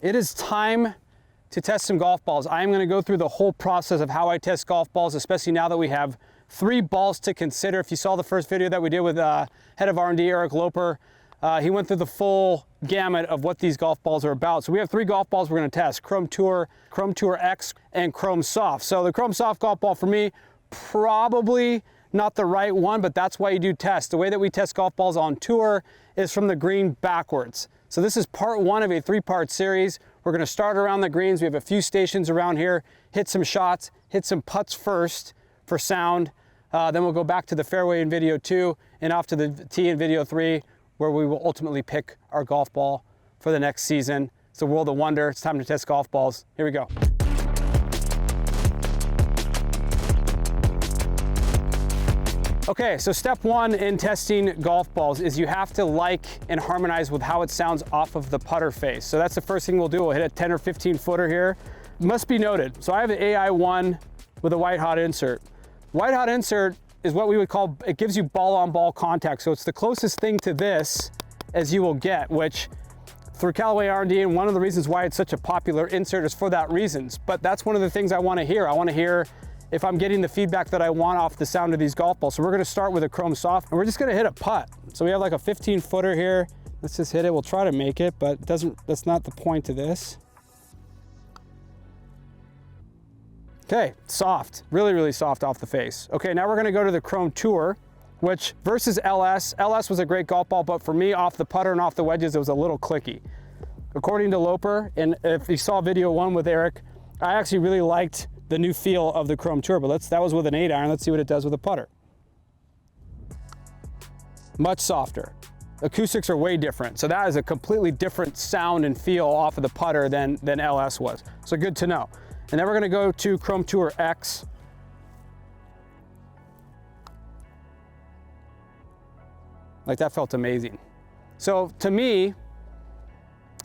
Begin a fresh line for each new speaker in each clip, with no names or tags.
it is time to test some golf balls. I'm gonna go through the whole process of how I test golf balls, especially now that we have 3 balls to consider. If you saw the first video that we did with head of R&D, Eric Loper, he went through the full gamut of what these golf balls are about. So we have 3 golf balls we're gonna test: Chrome Tour X, and Chrome Soft. So the Chrome Soft golf ball for me, probably not the right one, but that's why you do test. The way that we test golf balls on tour is from the green backwards. So this is part 1 of a 3-part series. We're gonna start around the greens. We have a few stations around here, hit some shots, hit some putts first for sound. Then we'll go back to the fairway in video 2 and off to the tee in video 3, where we will ultimately pick our golf ball for the next season. It's a world of wonder. It's time to test golf balls. Here we go. Okay, so step 1 in testing golf balls is you have to like and harmonize with how it sounds off of the putter face. So that's the first thing we'll do. We'll hit a 10 or 15 footer here. Must be noted, so I have an AI1 with a white hot insert. White hot insert is what we would call, it gives you ball on ball contact. So it's the closest thing to this as you will get, which through Callaway R&D, and one of the reasons why it's such a popular insert is for that reasons. But that's one of the things I want to hear. I want to hear if I'm getting the feedback that I want off the sound of these golf balls. So we're gonna start with a Chrome Soft, and we're just gonna hit a putt. So we have like a 15 footer here. Let's just hit it. We'll try to make it, but that's not the point of this. Okay, soft, really, really soft off the face. Okay, now we're gonna go to the Chrome Tour, which versus LS. LS was a great golf ball, but for me, off the putter and off the wedges, it was a little clicky. According to Loper, and if you saw video 1 with Eric, I actually really liked the new feel of the Chrome Tour, but that was with an 8-iron. Let's see what it does with a putter. Much softer. Acoustics are way different. So that is a completely different sound and feel off of the putter than LS was. So good to know. And then we're gonna go to Chrome Tour X. Like, that felt amazing. So to me,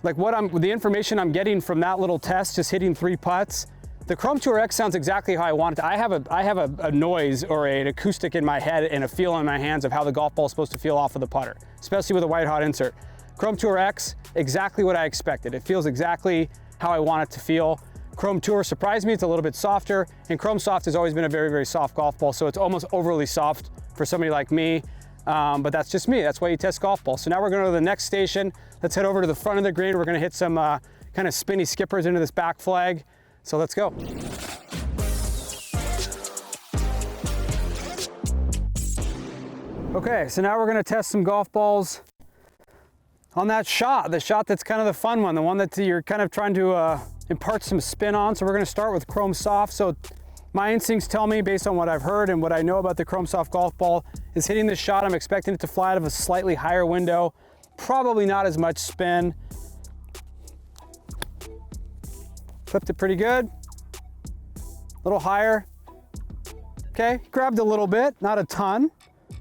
like the information I'm getting from that little test, just hitting 3 putts, the Chrome Tour X sounds exactly how I want it. I have a noise or an acoustic in my head and a feel in my hands of how the golf ball is supposed to feel off of the putter, especially with a white hot insert. Chrome Tour X, exactly what I expected. It feels exactly how I want it to feel. Chrome Tour surprised me. It's a little bit softer, and Chrome Soft has always been a very, very soft golf ball, so it's almost overly soft for somebody like me, but that's just me. That's why you test golf balls. So now we're going to go to the next station. Let's head over to the front of the green. We're going to hit some kind of spinny skippers into this back flag. So let's go. Okay, so now we're gonna test some golf balls on that shot, the shot that's kind of the fun one, the one that you're kind of trying to impart some spin on. So we're gonna start with Chrome Soft. So my instincts tell me, based on what I've heard and what I know about the Chrome Soft golf ball, is hitting this shot, I'm expecting it to fly out of a slightly higher window, probably not as much spin. Clipped it pretty good, a little higher. Okay, grabbed a little bit, not a ton,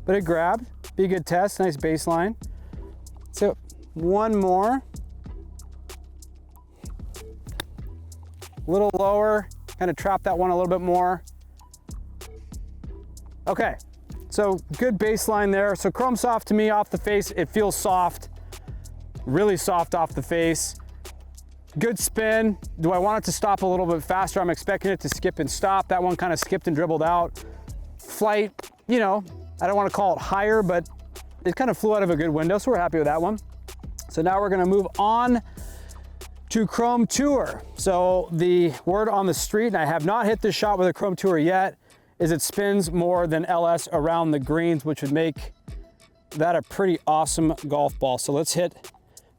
but it grabbed. Be a good test, nice baseline. So one more. A little lower, kind of trap that one a little bit more. Okay, so good baseline there. So Chrome Soft to me off the face, it feels soft, really soft off the face. Good spin. Do I want it to stop a little bit faster? I'm expecting it to skip and stop. That one kind of skipped and dribbled out. Flight, you know, I don't want to call it higher, but it kind of flew out of a good window, so we're happy with that one. So now we're going to move on to Chrome Tour. So the word on the street, and I have not hit this shot with a Chrome Tour yet, is it spins more than LS around the greens, which would make that a pretty awesome golf ball. So let's hit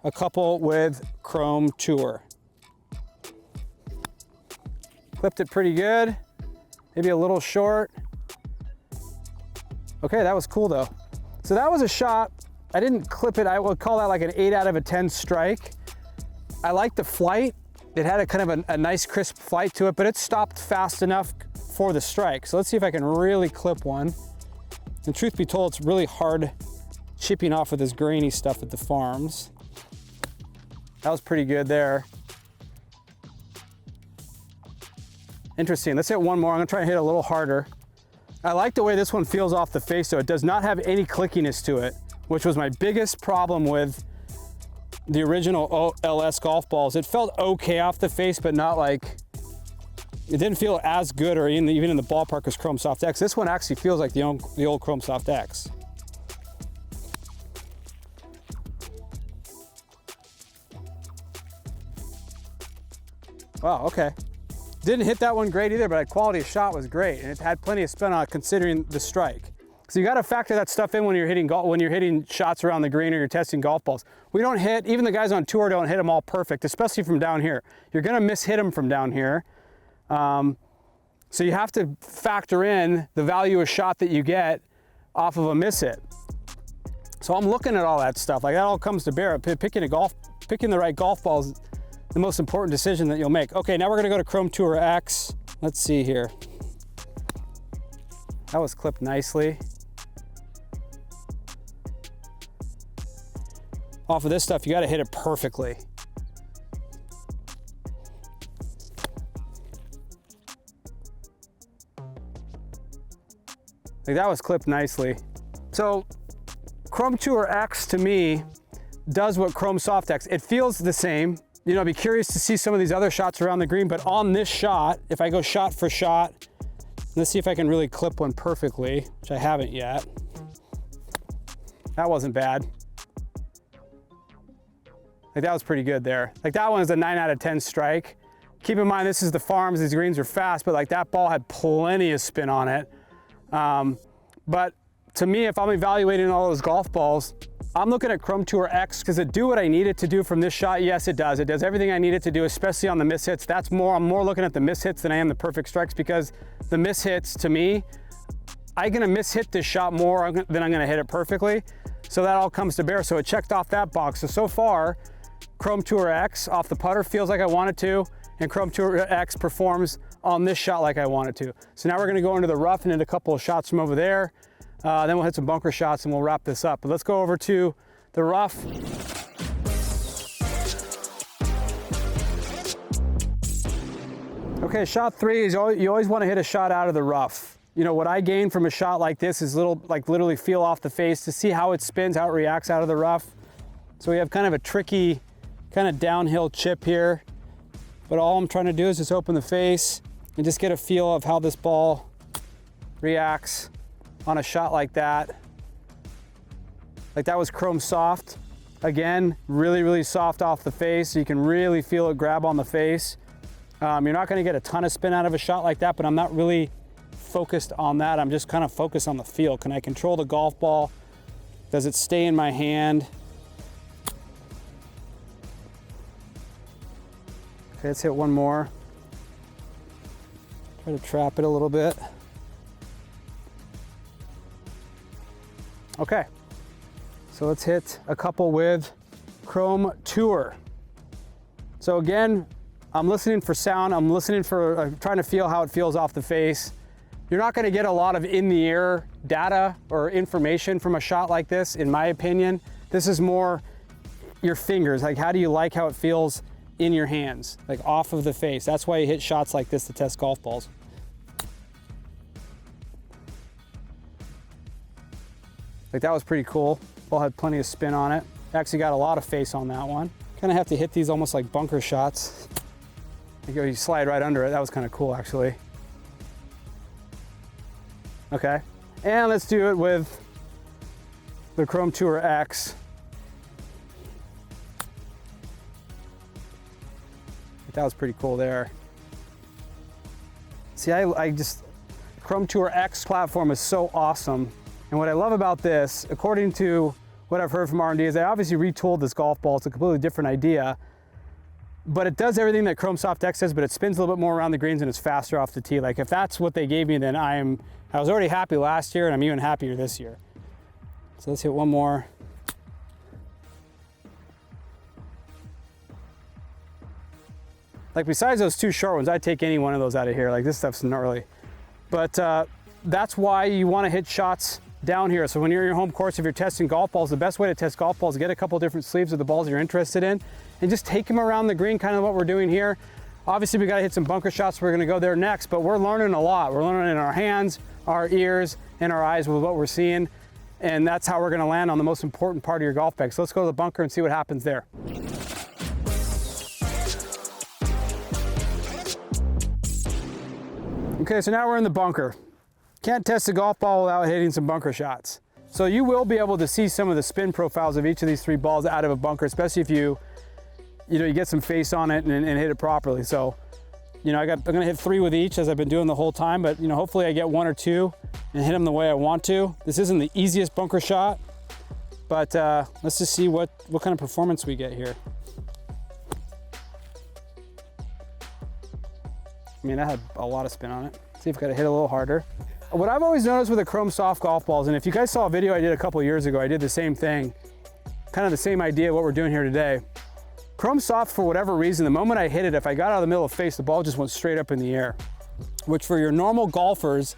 a couple with Chrome Tour. Clipped it pretty good, maybe a little short. Okay, that was cool though. So that was a shot. I didn't clip it. I would call that like an 8 out of a 10 strike. I like the flight. It had a kind of a nice crisp flight to it, but it stopped fast enough for the strike. So let's see if I can really clip one. And truth be told, it's really hard chipping off with this grainy stuff at the farms. That was pretty good there. Interesting, let's hit one more. I'm gonna try and hit a little harder. I like the way this one feels off the face, so it does not have any clickiness to it, which was my biggest problem with the original LS golf balls, it felt okay off the face, but not like, it didn't feel as good or even in the ballpark as Chrome Soft X. This one actually feels like the old Chrome Soft X. Wow, okay. Didn't hit that one great either, but quality of shot was great, and it had plenty of spin on it considering the strike. So you got to factor that stuff in when you're hitting shots around the green or you're testing golf balls. We don't hit, even the guys on tour don't hit them all perfect, especially from down here. You're going to miss-hit them from down here. So you have to factor in the value of shot that you get off of a miss-hit. So I'm looking at all that stuff. Like that all comes to bear. Picking the right golf ball is the most important decision that you'll make. Okay, now we're gonna go to Chromtuor X. Let's see here. That was clipped nicely. Off of this stuff, you gotta hit it perfectly. Like that was clipped nicely. So Chromtuor X to me does what Chrome Soft X. It feels the same. You know, I'd be curious to see some of these other shots around the green, but on this shot, if I go shot for shot, let's see if I can really clip one perfectly, which I haven't yet. That wasn't bad. Like that was pretty good there. Like that one is a 9 out of 10 strike. Keep in mind, this is the farms, these greens are fast, but like that ball had plenty of spin on it. But to me, if I'm evaluating all those golf balls, I'm looking at Chromtuor X. Does it do what I need it to do from this shot? Yes, it does. It does everything I need it to do, especially on the miss-hits. I'm more looking at the miss-hits than I am the perfect strikes, because the miss-hits, to me, I'm gonna miss-hit this shot more than I'm gonna hit it perfectly. So that all comes to bear. So it checked off that box. So far, Chromtuor X off the putter feels like I want it to, and Chromtuor X performs on this shot like I want it to. So now we're gonna go into the rough and hit a couple of shots from over there. Then we'll hit some bunker shots and we'll wrap this up. But let's go over to the rough. Okay, shot 3 is you always want to hit a shot out of the rough. You know, what I gain from a shot like this is literally feel off the face to see how it spins, how it reacts out of the rough. So we have kind of a tricky kind of downhill chip here. But all I'm trying to do is just open the face and just get a feel of how this ball reacts on a shot like that. Like that was Chrome Soft. Again, really, really soft off the face, so you can really feel it grab on the face. You're not gonna get a ton of spin out of a shot like that, but I'm not really focused on that. I'm just kind of focused on the feel. Can I control the golf ball? Does it stay in my hand? Okay, let's hit one more. Try to trap it a little bit. Okay, so let's hit a couple with Chromtuor. So again, I'm listening for sound. I'm listening for, trying to feel how it feels off the face. You're not gonna get a lot of in-the-air data or information from a shot like this, in my opinion. This is more your fingers. Like, how do you like how it feels in your hands, like off of the face? That's why you hit shots like this to test golf balls. Like that was pretty cool. Ball had plenty of spin on it. Actually got a lot of face on that one. Kind of have to hit these almost like bunker shots. You slide right under it. That was kind of cool, actually. Okay, and let's do it with the Chromtuor X. That was pretty cool there. See, Chromtuor X platform is so awesome. And what I love about this, according to what I've heard from R&D, is they obviously retooled this golf ball. It's a completely different idea, but it does everything that Chrome Soft X does, but it spins a little bit more around the greens and it's faster off the tee. Like if that's what they gave me, then I was already happy last year and I'm even happier this year. So let's hit one more. Like besides those 2 short ones, I'd take any one of those out of here. Like this stuff's gnarly. But that's why you want to hit shots down here. So when you're in your home course, if you're testing golf balls, the best way to test golf balls is get a couple different sleeves of the balls you're interested in and just take them around the green, kind of what we're doing here. Obviously we got to hit some bunker shots. We're going to go there next, but we're learning a lot. We're learning in our hands, our ears, and our eyes with what we're seeing. And that's how we're gonna land on the most important part of your golf bag. So let's go to the bunker and see what happens there. Okay, so now we're in the bunker. Can't test a golf ball without hitting some bunker shots. So you will be able to see some of the spin profiles of each of these 3 balls out of a bunker, especially if you get some face on it and hit it properly. So, I'm gonna hit 3 with each, as I've been doing the whole time, but hopefully I get 1 or 2 and hit them the way I want to. This isn't the easiest bunker shot, but let's just see what kind of performance we get here. I mean, that had a lot of spin on it. See if I gotta hit a little harder. What I've always noticed with the Chrome Soft golf balls, and if you guys saw a video I did a couple years ago, I did the same thing, kind of the same idea of what we're doing here today. Chrome Soft, for whatever reason, the moment I hit it, if I got out of the middle of face, the ball just went straight up in the air, which for your normal golfers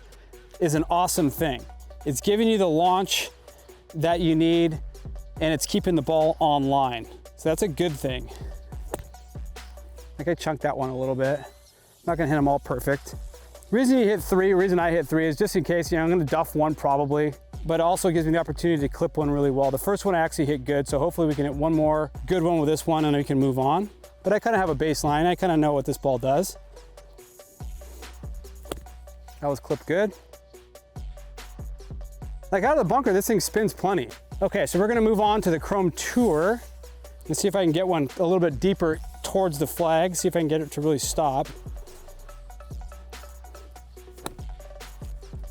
is an awesome thing. It's giving you the launch that you need, and it's keeping the ball online. So that's a good thing. I think I chunked that one a little bit. Not gonna hit them all perfect. The reason I hit 3 is just in case, I'm gonna duff 1 probably, but it also gives me the opportunity to clip 1 really well. The first one I actually hit good, so hopefully we can hit 1 more good one with this one and we can move on. But I kind of have a baseline. I kind of know what this ball does. That was clipped good. Like out of the bunker, this thing spins plenty. Okay, so we're gonna move on to the Kromtour. Let's see if I can get one a little bit deeper towards the flag, see if I can get it to really stop.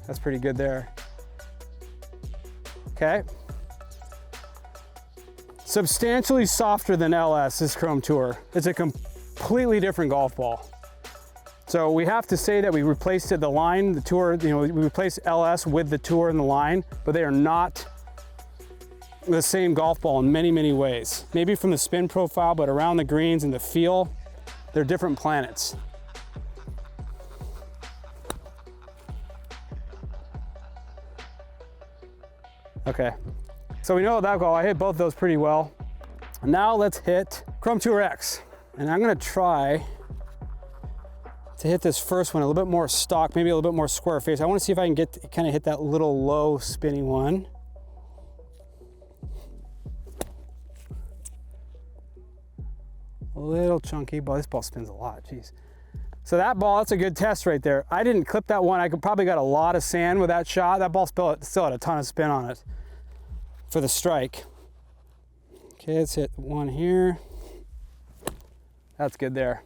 That's pretty good there. Okay. Substantially softer than LS, this Kromtour. It's a completely different golf ball. So we have to say that we replaced the line, the Tour, we replaced LS with the Tour and the line, but they are not the same golf ball in many, many ways. Maybe from the spin profile, but around the greens and the feel, they're different planets. Okay, so we know that goal. I hit both of those pretty well. Now let's hit Kromtour X. And I'm gonna try to hit this first one a little bit more stock, maybe a little bit more square face. I wanna see if I can kind of hit that little low spinning one. A little chunky, but this ball spins a lot, geez. So that ball, that's a good test right there. I didn't clip that one. I probably got a lot of sand with that shot. That ball still had a ton of spin on it for the strike. Okay, let's hit one here. That's good there.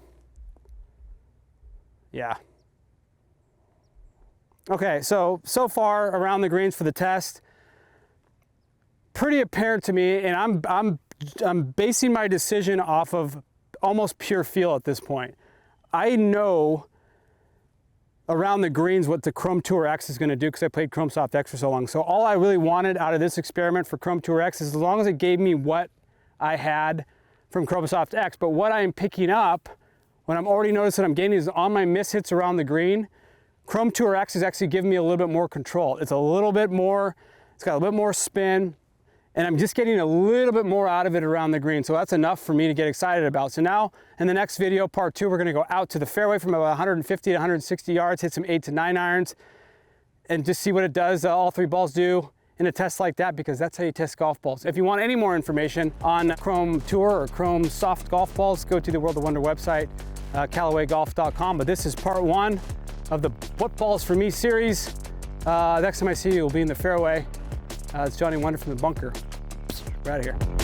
Yeah. Okay, so far around the greens for the test, pretty apparent to me, and I'm basing my decision off of almost pure feel at this point. I know around the greens what the Kromtour X is gonna do because I played Chrome Soft X for so long. So all I really wanted out of this experiment for Kromtour X is as long as it gave me what I had from Chrome Soft X, but what I am picking up, when I'm already noticing that I'm gaining is on my miss hits around the green, Kromtour X is actually giving me a little bit more control. It's a little bit more, it's got a little bit more spin, and I'm just getting a little bit more out of it around the green. So that's enough for me to get excited about. So now in the next video, part 2, we're gonna go out to the fairway from about 150 to 160 yards, hit some 8 to 9 irons, and just see what it does, all 3 balls do in a test like that, because that's how you test golf balls. If you want any more information on Kromtour or Chrome Soft golf balls, go to the World of Wonder website, CallawayGolf.com. But this is part 1 of the What Balls For Me series. Next time I see you, we'll be in the fairway. It's Johnny Wonder from the bunker. We're out of here.